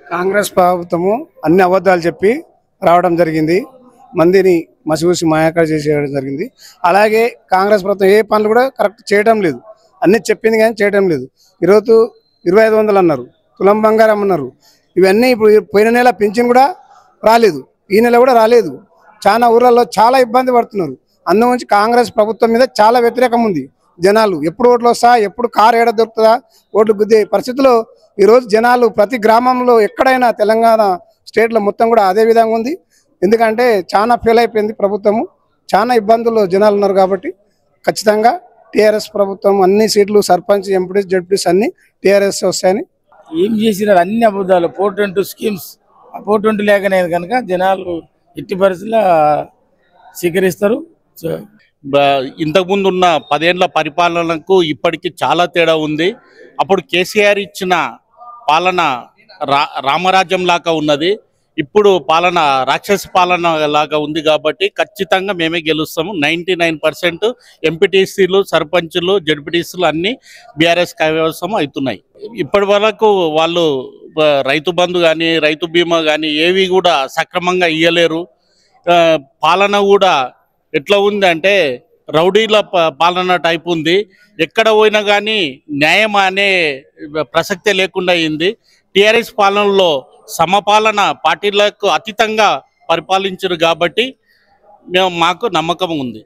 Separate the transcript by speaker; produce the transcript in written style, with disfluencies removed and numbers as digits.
Speaker 1: కాంగ్రెస్ ప్రభుత్వము అన్ని అబద్ధాలు చెప్పి రావడం జరిగింది. మందిని మసిపూసి మాయకాడ చేసేయడం జరిగింది. అలాగే కాంగ్రెస్ ప్రభుత్వం ఏ పనులు కూడా కరెక్ట్ చేయడం లేదు. అన్ని చెప్పింది కానీ చేయడం లేదు. ఈరోజు 2500 అన్నారు, తులం బంగారం అన్నారు. ఇవన్నీ ఇప్పుడు పోయిన నెల పింఛన్ కూడా రాలేదు, ఈ నెల కూడా రాలేదు. చాలా ఊర్లలో చాలా ఇబ్బంది పడుతున్నారు. అందుగురించి కాంగ్రెస్ ప్రభుత్వం మీద చాలా వ్యతిరేకం ఉంది. జనాలు ఎప్పుడు ఓట్లు వస్తా, ఎప్పుడు కారు ఏడ దొరుకుతుందా ఓట్లు గుద్దే పరిస్థితిలో ఈరోజు జనాలు ప్రతి గ్రామంలో ఎక్కడైనా తెలంగాణ స్టేట్లో మొత్తం కూడా అదే విధంగా ఉంది. ఎందుకంటే చాలా ఫెయిల్ అయిపోయింది ప్రభుత్వము. చాలా ఇబ్బందుల్లో జనాలు ఉన్నారు. కాబట్టి ఖచ్చితంగా టీఆర్ఎస్ ప్రభుత్వం అన్ని సీట్లు సర్పంచ్, ఎంపీటీస్, జడ్పీటీస్ అన్ని టీఆర్ఎస్ వస్తాయని.
Speaker 2: ఏం చేసినారు? అన్ని అబద్ధాలు. 420 స్కీమ్స్ 420 లేకనే కనుక జనాలు ఎట్టి పరిస్థితుల్లో స్వీకరిస్తారు.
Speaker 3: ఇంతకుముందు ఉన్న 10 ఏళ్ల పరిపాలనకు ఇప్పటికీ చాలా తేడా ఉంది. అప్పుడు కేసీఆర్ ఇచ్చిన పాలన రామరాజ్యం లాగా ఉన్నది, ఇప్పుడు పాలన రాక్షస పాలన లాగా ఉంది. కాబట్టి ఖచ్చితంగా మేమే గెలుస్తాము. 99% ఎంపీటీసీలు, సర్పంచులు, జడ్పీటీసీలు అన్నీ బీఆర్ఎస్ కైవసం అవుతున్నాయి. ఇప్పటి వరకు వాళ్ళు రైతు బంధు కానీ, రైతు బీమా కానీ ఏవి కూడా సక్రమంగా ఇయ్యలేరు. పాలన కూడా ఎట్లా ఉంది అంటే రౌడీల పాలన టైప్ ఉంది. ఎక్కడ పోయినా కానీ న్యాయం అనే ప్రసక్తే లేకుండా అయింది. టీఆర్ఎస్ పాలనలో సమపాలన పార్టీలకు అతీతంగా పరిపాలించారు కాబట్టి మాకు నమ్మకం ఉంది.